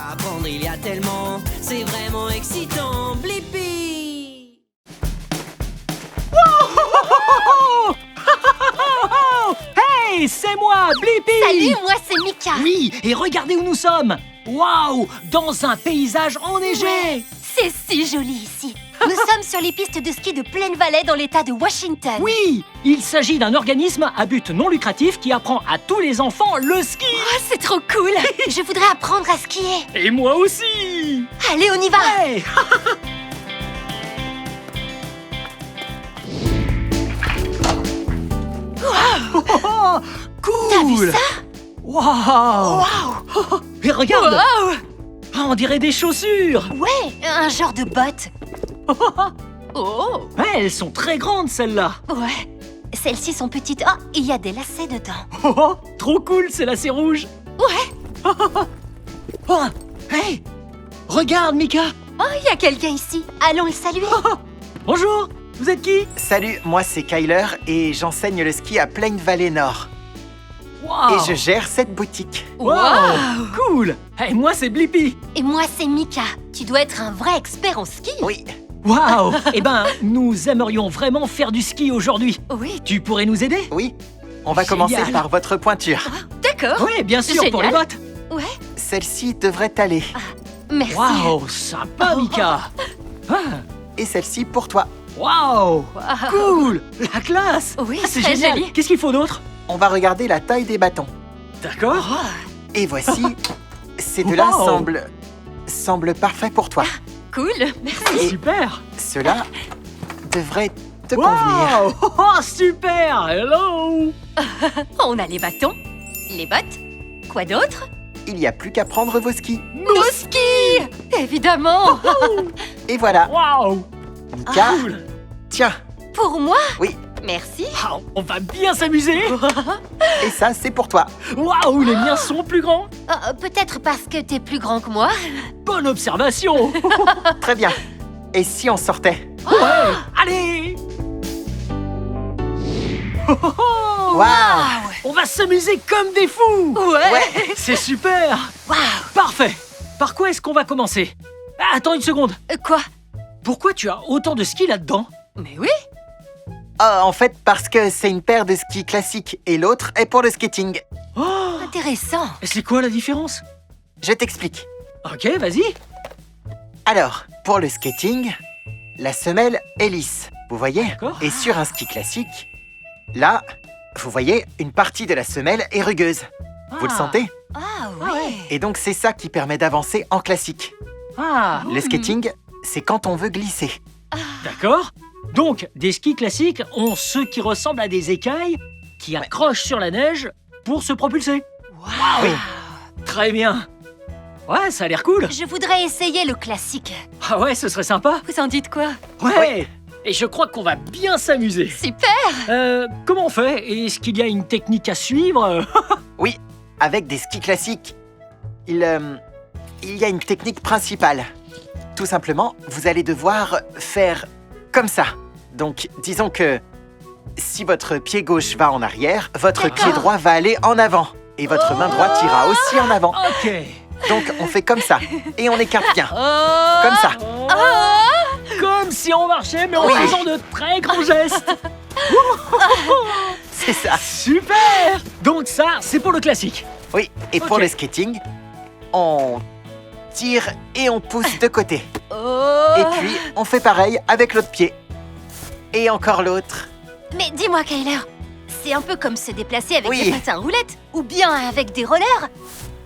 Apprendre, il y a tellement, c'est vraiment excitant. Blippi! Hey, c'est moi, Blippi! Salut, moi c'est Mika. Oui, et regardez où nous sommes! Waouh! Dans un paysage enneigé! Ouais, c'est si joli ici. Nous sommes sur les pistes de ski de Plain Valley dans l'état de Washington. Oui! Il s'agit d'un organisme à but non lucratif qui apprend à tous les enfants le ski! Oh, c'est trop cool. Je voudrais apprendre à skier. Et moi aussi! Allez, on y va. Hey! Cool! T'as vu ça? Waouh! Waouh. Et regarde! Wow. Ah, on dirait des chaussures! Ouais, un genre de botte. Oh. Ouais, elles sont très grandes, celles-là! Ouais, celles-ci sont petites. Oh, il y a des lacets dedans. Oh, trop cool, c'est lacets rouges! Ouais. Oh, hey! Regarde, Mika! Oh, il y a quelqu'un ici. Allons le saluer. Bonjour! Vous êtes qui? Salut, moi c'est Kyler et j'enseigne le ski à Plain Valley Nord. Wow! Et je gère cette boutique. Wow! Cool! Hey, moi, c'est Blippi! Et moi, c'est Mika. Tu dois être un vrai expert en ski. Oui, Waouh! Eh ben, nous aimerions vraiment faire du ski aujourd'hui. Oui, Tu pourrais nous aider? oui. On va Génial. commencer par votre pointure. d'accord. Oui, bien sûr, pour les Génial. bottes. Ouais, Celle-ci devrait aller. merci. Waouh, sympa, Mika! Ah, Et celle-ci pour toi. Waouh! Wow. Cool! La classe! Oui, Ah, c'est très génial! joli. Qu'est-ce qu'il faut d'autre? On va regarder la taille des bâtons. D'accord? Et voici, ces deux-là Wow. semblent parfaits pour toi. Cool, merci. Et Super! cela devrait te convenir. Wow! Oh, super! Hello! On a les bâtons, les bottes. Quoi d'autre? Il n'y a plus qu'à prendre vos skis. Nos skis. Évidemment. Et voilà, Waouh! Mika, Cool! tiens, Pour moi? Oui. Merci. Ah, on va bien s'amuser! et ça c'est pour toi. Waouh, les miens sont plus grands! Peut-être parce que t'es plus grand que moi. Bonne observation! Très bien. Et si on sortait? Ouais! Allez! Oh, oh, oh. Waouh! On va s'amuser comme des fous! Ouais. C'est super! Waouh. Parfait! Par quoi est-ce qu'on va commencer? Ah, attends une seconde! Quoi? Pourquoi tu as autant de skis là-dedans? Mais oui. Ah, en fait, parce que c'est une paire de skis classiques et l'autre est pour le skating. Oh! Intéressant. C'est quoi la différence? Je t'explique. Ok, vas-y! Alors, pour le skating, la semelle est lisse, vous voyez? D'accord. Et sur un ski classique, là, vous voyez, une partie de la semelle est rugueuse. Vous le Ah. sentez? Ah ouais. Et donc c'est ça qui permet d'avancer en classique. Ah! Le skating, c'est quand on veut glisser. D'accord. Donc, des skis classiques ont ceux qui ressemblent à des écailles qui accrochent sur la neige pour se propulser. Waouh. Oui. Très bien. Ouais, ça a l'air cool. Je voudrais essayer le classique. Ah ouais, ce serait sympa. Vous en dites quoi? Ouais. Et je crois qu'on va bien s'amuser. Super. Comment on fait? Est-ce qu'il y a une technique à suivre? Oui, avec des skis classiques, il y a une technique principale. Tout simplement, vous allez devoir faire comme ça. Donc, disons que si votre pied gauche va en arrière, votre D'accord. pied droit va aller en avant. Et votre main droite ira aussi en avant. Ok. Donc, on fait comme ça. Et on écarte bien. Oh. Comme ça. Comme si on marchait, mais en Oui. faisant de très grands gestes. C'est ça. Super. Donc ça, c'est pour le classique. Oui, et pour Ok. le skating, on tire et on pousse de côté. Oh. Et puis, on fait pareil avec l'autre pied. Et encore l'autre. Mais dis-moi, Kyler, c'est un peu comme se déplacer avec Oui. des patins roulettes ou bien avec des rollers.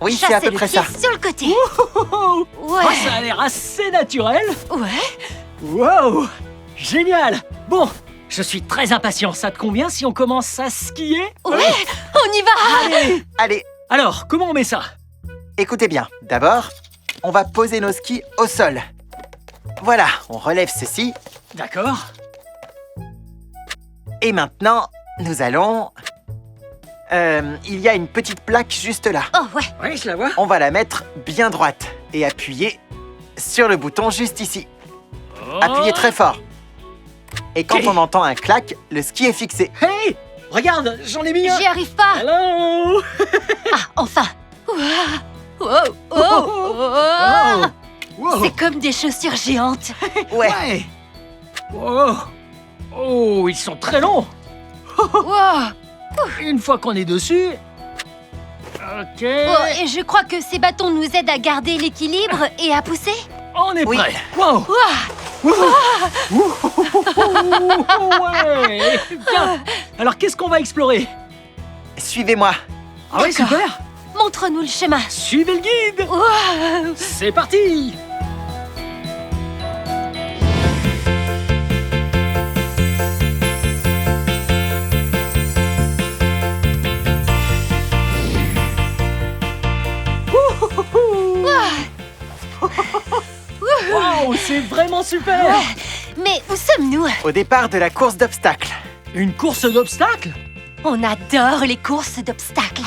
Oui, c'est Chasser à peu le près pied ça. sur le côté. Oh, Ouais. ça a l'air assez naturel. Ouais. Wow, génial. Bon, je suis très impatient. Ça te convient si on commence à skier? Ouais. On y va. Allez. Allez, Alors, comment on met ça? écoutez bien. D'abord, on va poser nos skis au sol. Voilà, on relève ceci. D'accord. Et maintenant, nous allons... il y a une petite plaque juste là. Oh ouais. Oui, je la vois. On va la mettre bien droite et appuyer sur le bouton juste ici. Appuyez très fort. Et quand Ok. on entend un clac, le ski est fixé. Hey, regarde, j'en ai mis un. J'y arrive pas. Hello. Ah, enfin. Ouah. Oh, oh, oh. Wow. C'est comme des chaussures géantes. Ouais. Ouais. Oh. Oh, ils sont très longs. Wow. Une fois qu'on est dessus... Ok. Oh, et je crois que ces bâtons nous aident à garder l'équilibre et à pousser. On est Oui. prêt. Wow. Ouais. Bien. Alors, qu'est-ce qu'on va explorer? Suivez-moi. Ah oui, D'accord. super. Montre-nous le chemin. Suivez le guide. Wow. C'est parti. Wow, c'est vraiment super. Mais où sommes-nous? Au départ de la course d'obstacles. Une course d'obstacles? On adore les courses d'obstacles.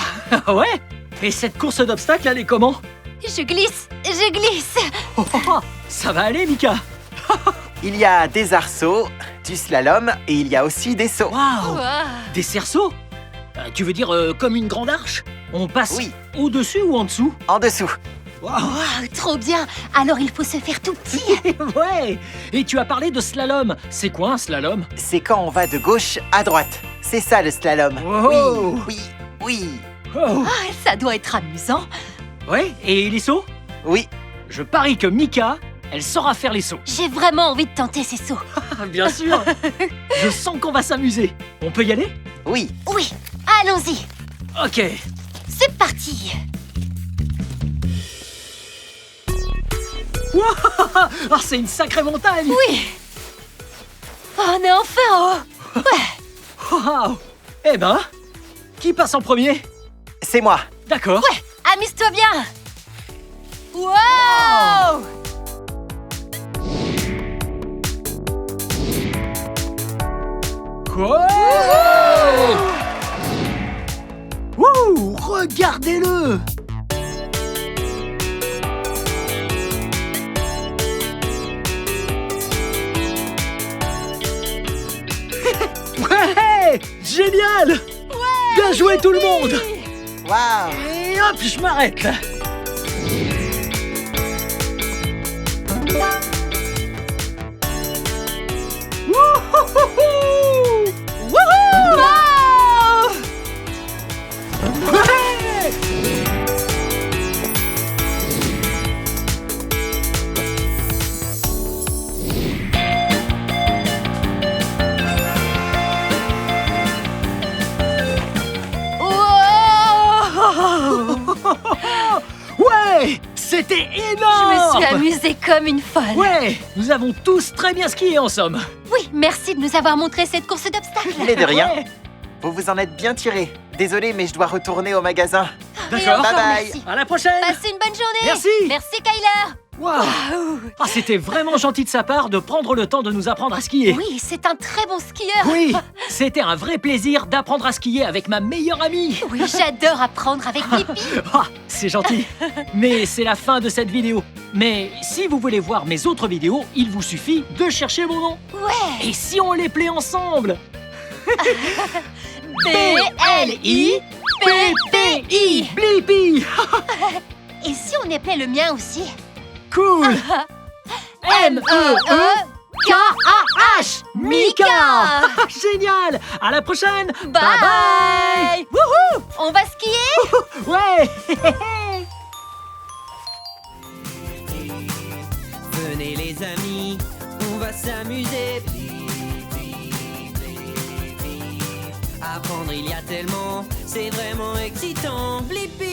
Ah ouais? Et cette course d'obstacles, elle est comment? Je glisse, je glisse. Oh, oh, oh, ça va aller, Mika. Il y a des arceaux, du slalom et il y a aussi des sauts. Waouh. Wow. Des cerceaux? Tu veux dire comme une grande arche? On passe Oui. au-dessus ou en dessous? En dessous. Waouh. Wow, trop bien. Alors il faut se faire tout petit. Ouais. Et tu as parlé de slalom. C'est quoi un slalom? C'est quand on va de gauche à droite. C'est ça le slalom. Wow. Oui, oui, Oh. Ah, ça doit être amusant. Ouais, et les sauts? oui. Je parie que Mika, elle saura faire les sauts. J'ai vraiment envie de tenter ces sauts. Bien sûr. Je sens qu'on va s'amuser. On peut y aller? Oui. Oui, allons-y. Ok. C'est parti. Ah, c'est une sacrée montagne. Oui. On est enfin en haut. Ouais, Wow. Eh ben, qui passe en premier? C'est moi. D'accord. ouais, amuse-toi bien. Wow. Quoi? Wouh! Regardez-le! Ouais! Génial! Bien joué tout le monde! Waouh. Et hop, je m'arrête là. Wouhouhou! Wow. Ouais! Ouais! C'était Je énorme! me suis amusée comme une folle. Ouais! Nous avons tous très bien skié en somme. Oui, merci de nous avoir montré cette course d'obstacles. Mais de rien. Ouais. Vous vous en êtes bien tiré. Désolé, mais je dois retourner au magasin. D'accord. Et encore Bye bye. merci. À la prochaine! Passez une bonne journée. Merci. Merci, Kyler. Waouh! Ah, c'était vraiment gentil de sa part de prendre le temps de nous apprendre à skier. Oui, c'est un très bon skieur. Oui, c'était un vrai plaisir d'apprendre à skier avec ma meilleure amie. Oui, j'adore apprendre avec Blippi. Ah, c'est gentil. Mais c'est la fin de cette vidéo. Mais si vous voulez voir mes autres vidéos, il vous suffit de chercher mon nom. Ouais. Et si on les plaît ensemble? B-L-I-P-P-I. Blippi. Et si on appelait le mien aussi? Cool. M-E-E-K-A-H. Mika. Génial. À la prochaine. Bye. Bye. Wouhou. On va skier? Ouais. Venez les amis, on va s'amuser. Apprendre il y a tellement, c'est vraiment excitant. Blippi.